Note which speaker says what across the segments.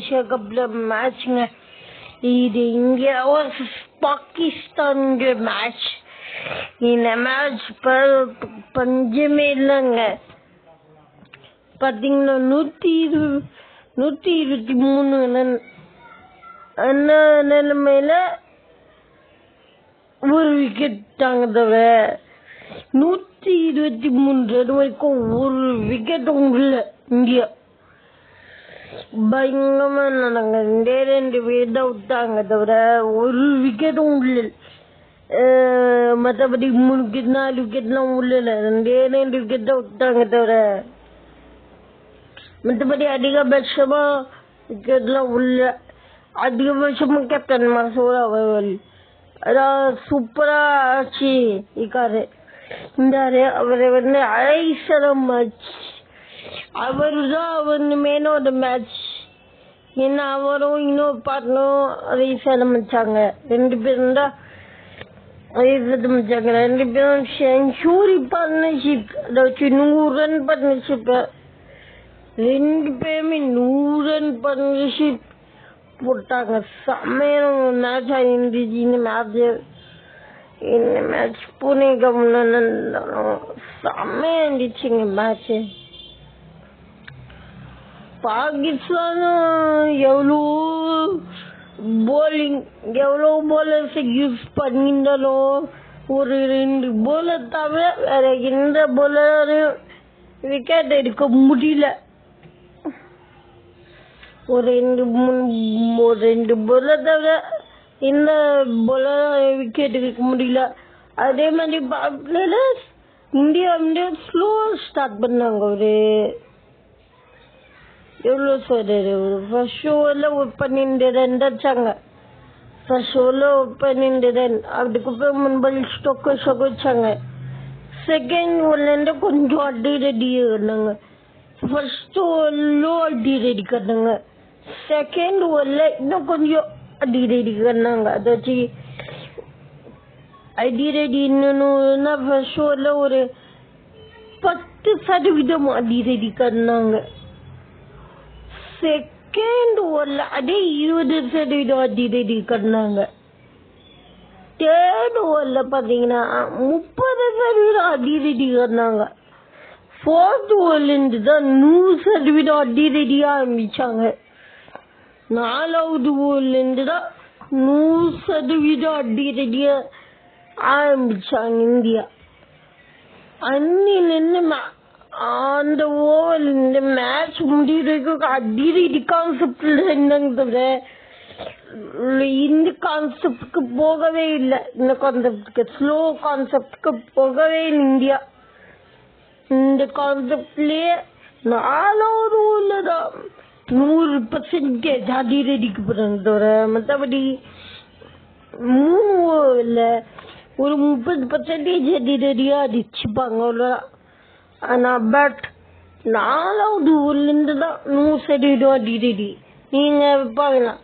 Speaker 1: Asia கப்ல மேட்ச்ங்க. இது India Pakistan match. இந்த மேட்ச் பஞ்சமே இல்லைங்க. பாத்தீங்கன்னா 123 அந்த நிலைமையில ஒரு விக்கெட் தாங்க தவிர 123 ரன் வரைக்கும் ஒரு விக்கெட்டும் இல்ல. இந்தியா பயங்கரமா இருந்தாங்க. 2 பேர் தான் விட்டாங்க தவிர ஒரு விக்கெட்டும் இல்ல. மற்றபடி 3 விக்கெட் 4 விக்கெட்லாம் உள்ளல. 2 விக்கெட் தான் விட்டாங்க தவிர மற்றபடி அதிகபட்சமா விக்கெட்லாம் உள்ள. அதிகபட்சமா கேப்டன் மசூர் அவர்கள் அதான் சூப்பரா ஆச்சு இருந்தாரு. அவரை அழைசரம் அவரு தான் மேன் ஆஃப் த மேட்ச். ஏன்னா அவரும் இன்னொரு பார்ட்னரும் அழைசரம் வச்சாங்க. 2 பேரும் தான் அழைசரம் வச்சாங்க. 2 பேரும் செஞ்சுரி பார்ட்னர்ஷிப், அதாச்சும் 100 ரன் பார்ட்னர்ஷிப். 2 பேருமே 100 ரன் பார்ட்னர்ஷிப் போட்டாங்க. செம்மையான மேட்ச் இருந்துச்சு. இந்த மேட்ச் புனே செம்மையா இருந்துச்சுங்க மேட்ச். பாகிஸ்தானும் எவ்வளோ போலர்ஸ் யூஸ் பண்ணியிருந்தாலும் ஒரு 2 போலர் தவிர வேற எந்த போலரும் விக்கெட் எடுக்க முடியல. ஒரு 2 போலர் தவிர இந்த போலர் விக்கெட் எடுக்க முடியல. அதே மாதிரி இந்தியா ஸ்லோ ஸ்டார்ட் பண்ணாங்க. ஒரு எவ்வளோ சொல்றது, ஃபர்ஸ்ட் ஓவர்ல ஒரு 12 ரன் அடிச்சாங்க. ஃபர்ஸ்ட் ஓவர்ல ஒரு 12 ரன். அதுக்கப்புறம் முன்பல் ஸ்டோக்க வச்சாங்க. செகண்ட் ஓவர்ல இருந்து கொஞ்சம் அடி ரெடி பண்ணாங்க. ஃபர்ஸ்ட் ஓவர்ல அடி ரெடி பண்ணாங்க. செகண்ட் ஓவர்ல இன்னும் கொஞ்சம் அடி ரெடி பண்ணாங்க. அதாச்சும் அடி ரெடி இன்னும் ஃபர்ஸ்ட் ஓவர்ல ஒரு 10% அடி ரெடி பண்ணாங்க. செகண்ட் ஓவர்ல அதே 20% அடி ரெடி பண்ணாங்க. தேர்ட் ஓவர்ல பாத்தீங்கன்னா 30% அடி ரெடி பண்ணாங்க. ஃபோர்த் ஓவர்ல இருந்து தான் 100% அடி ரெடியா ஆரம்பிச்சாங்க. 4வது ஓவர்ல இருந்து தான் 100% அடி ரெடியா ஆரம்பிச்சாங்க இந்தியா. அன்னிலிருந்து அந்த ஓவர்ல இந்த மேட்ச் முடிவுக்கு அடி ரெடி கான்செப்ட்ல இருந்தாங்க தவிர இந்த கான்செப்டுக்கு போகவே இல்லை. இந்த கான்செப்டுக்கு ஸ்லோ கான்செப்டுக்கு போகவே இல்லை இந்தியா. இந்த கான்செப்ட்லயே 4வது ஓவர்ல தான் 100% அடி ரெடிக்கு போறாங்க தவிர மற்றபடி 3 ஓவர்ல ஒரு 30% அடி ரெடியா அடிச்சுப்பாங்க அவ்வளோதான். ஆனா பட் 4வது ஊர்ல இருந்து தான் 100% அடி ரெடி. நீங்க பாக்கலாம்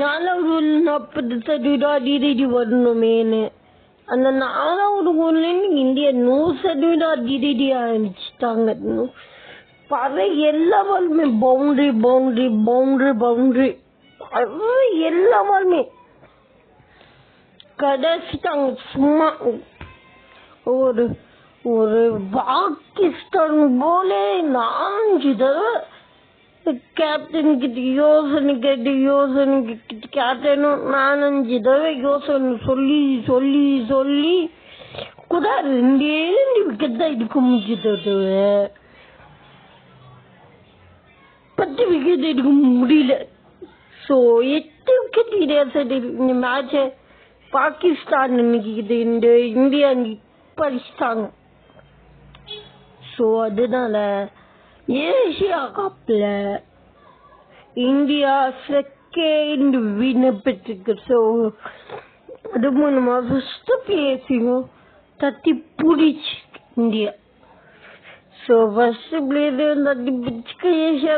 Speaker 1: 4வது ஊர்ல 40% அடி ரெடி வரணுமேனு. அந்த 4வது ஊர்ல இருந்து இந்தியா 100% அடி ரெடி ஆரம்பிச்சுட்டாங்க. எல்லா பாலுமே பவுண்டரி எல்லா பாலுமே கடைசிட்டாங்க. சும்மா ஒரு பாகிஸ்தான் போலே 4 தடவை கேப்டன் கிட்ட யோசனை கேட்டு கேப்டனும் 4-5 தடவை யோசனை சொல்லி கூட 2 விக்கெட் தான் எடுக்க முடிஞ்சது. 10 விக்கெட் எடுக்க முடியல. ஸோ 8 விக்கெட் கிடையாது. இந்த மேட்சை பாகிஸ்தான் இன்னைக்கு இந்த இந்தியா பறிச்சிட்டாங்க. ஸோ அதனால ஏசியா கப்ல இந்தியா செகண்ட் வின்னர் பெற்றிருக்கு. ஸோ அது மூலமா ஃபர்ஸ்ட் பிளேஸையும் தட்டி பிடிச்சி இந்தியா. ஸோ ஃபர்ஸ்ட் பிளேஸ் தட்டி பிடிச்சிக்க ஏசியா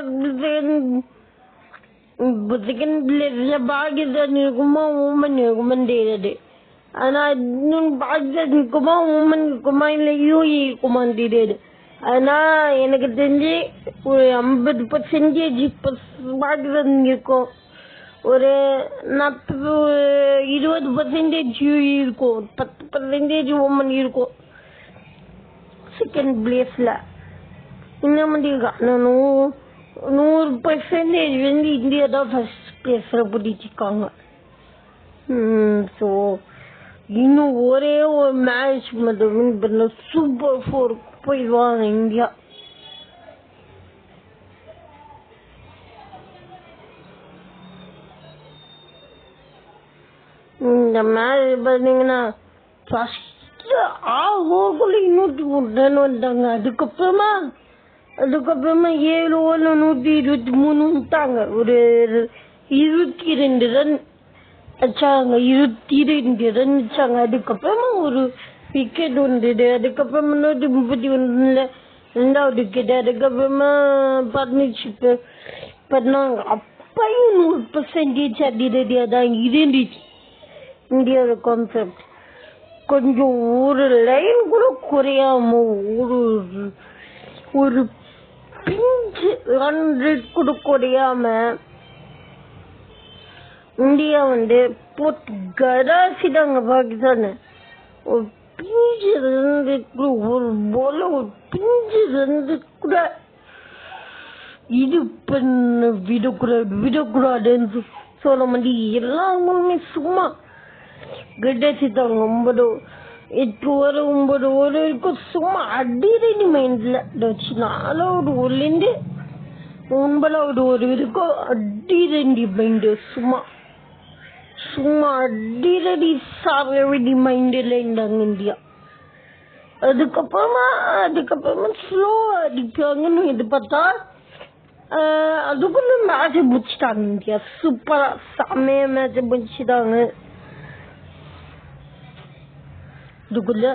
Speaker 1: செகண்ட் பிளேஸ்ல பாகிஸ்தான் இருக்குமா ஓமன் இருக்குமான்னு தெரியாது. ஆனா இன்னும் பாகிஸ்தான் இருக்குமா ஓமன் இருக்குமா இல்லை யூஏ இருக்குமான்னு தெரியாது. ஆனா எனக்கு தெரிஞ்சு ஒரு 50% பாகிஸ்தான் இருக்கும், ஒரு 20% இருக்கும், 10% ஓமன் இருக்கும் செகண்ட் பிளேஸ்ல. இந்த மாதிரி 100% வந்து இந்தியா தான் ஃபர்ஸ்ட் பிளேஸ்ல பிடிச்சிருக்காங்க. ஸோ இன்னும் ஒரே ஒரு மேட்ச் மட்டும் வின் பண்ண சூப்பர் 4 போயிடுவாங்க இந்தியா. இந்த மேட்ச் பார்த்தீங்கன்னா ஃபர்ஸ்ட் 6 ஓவருக்குள்ள 103 ரன் வந்தாங்க. அதுக்கப்புறமா 7 ஓவர்ல 123 விட்டாங்க. ஒரு 22 ரன் வச்சாங்க. 22 ரன் வச்சாங்க. அதுக்கப்புறமா ஒரு விக்கெட் வந்தது. அதுக்கப்புறமா 131 ரெண்டாவது விக்கெட். அதுக்கப்புறமா பார்ட்னர்ஷிப் பண்ணாங்க. அப்பயும் 100% அதிரடியா தான் இருந்துச்சு இந்தியாவோட கான்செப்ட். கொஞ்சம் ஒரு லைன் கூட குறையாம ஒரு பிஞ்சு ரன் ரேட் கூட குறையாம இந்தியா வந்து போட்டு கடாசிட்டாங்க பாகிஸ்தான். ஒரு பிஞ்சு ரன் ரேட் கூட ஒரு போல ஒரு பிஞ்சு ரன் ரேட் கூட இது பண்ண விடக்கூடாதுன்னு சொல்ல மாட்டேன். எல்லாருமே சும்மா கடாசிட்டாங்க. 8 ஓவர் 9 ஓவர் வரைக்கும் சும்மா அடிரடி மைண்ட்ல வச்சு 4வது ஓவர்லேருந்து 9வது ஓவர் வரைக்கும் அடிரடி மைண்டு. சும்மா அடிரடி சாவடி மைண்டில் இருந்தாங்க இந்தியா. அதுக்கப்புறமா ஸ்லோ அடிப்பாங்கன்னு எதிர்பார்த்தா அதுக்குள்ள மேட்ச் முடிச்சிட்டாங்க இந்தியா. சூப்பரா செம்மையா மேட்ச் முடிச்சிட்டாங்க. அதுக்குள்ள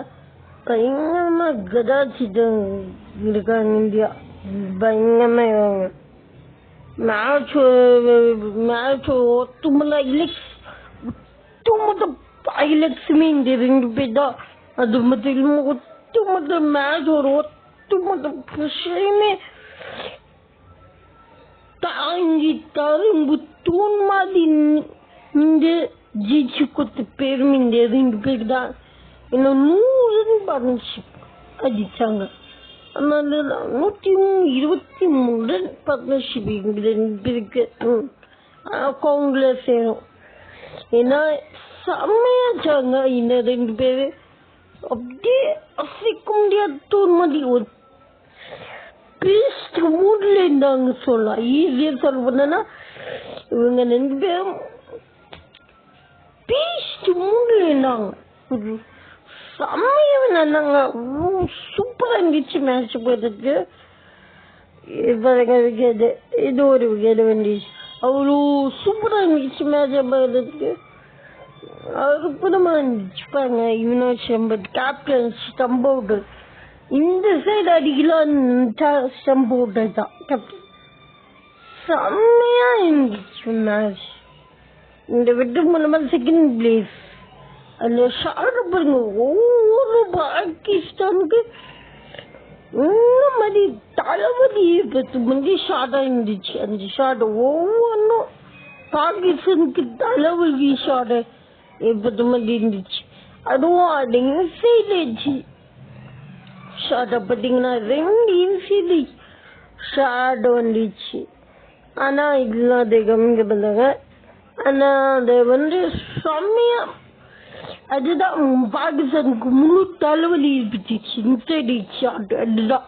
Speaker 1: பயங்கரமா கதாச்சிட்டு இருக்காங்க இந்தியா. பயங்கரமா மேட்ச் ஒட்டுமொத்த ஐலக்ஸுமே இந்த 2 பேர் தான். அது மட்டும் இல்லாம ஒட்டுமொத்த மேட்ச் ஒரு ஒட்டுமொத்த பிரஷரையுமே தாங்கி தரும்பு தூண் மாதிரி இந்த ஜெயிச்சு கொடுத்த பேரும் இந்த 2 பேர் தான். இன்னும் 100 பார்ட்னர்ஷிப் அடிச்சாங்க. அதனால 123 பார்ட்னர்ஷிப் இந்த 2 பேருக்கு காங்கிரஸ் சேரும். ஏன்னா செம்மையாச்சாங்க இந்த 2 பேரு. அப்படியே அசைக்க முடியாத தூண் மாதிரி ஒரு பீஸ்ட் மூட்ல இருந்தாங்க சொல்லலாம். ஈஸியா சொல்ல போனா இவங்க 2 பேரும் பீஸ்ட் மூட்ல இருந்தாங்க. செம்மையா விளையாண்டாங்க. சூப்பரா இருந்துச்சு மேட்ச் போயிருக்கு. இது ஒரு விக்கெட் வந்துச்சு. அவ்வளோ சூப்பரா இருந்துச்சு மேட்ச் போயிருக்கு. அற்புதமா இருந்துச்சு பாருங்க. Yuvraj Singh captain stump out இந்த சைடு அடிக்கலாம். ஸ்டம்ப் அவுட் தான் கேப்டன். செம்மையா இருந்துச்சு மேட்ச். இந்த வெற்றி மூலமா செகண்ட் பிளேஸ். அந்த ஷாட் பாருங்க. ஒவ்வொரு பாகிஸ்தானுக்கு இந்த மாதிரி தளபதி 10 ஷாட்டா இருந்துச்சு. அந்த ஷாட் ஒவ்வொன்றும் பாகிஸ்தானுக்கு தளபதி ஷாட் 10 இருந்துச்சு. அதுவும் அது இன்சைட் எட்ஜ் ஷாட்டை பார்த்தீங்கன்னா 2 இன்சைட் ஷாட் வந்துச்சு. ஆனா இதெல்லாம் அதை கவனிக்க பண்ணாங்க. ஆனா அதை வந்து செம்மையா அதுதான் பாகிஸ்தானுக்கு முழு தலைவலி இருந்துச்சு. இன்சைட் ஷாட் அதுதான்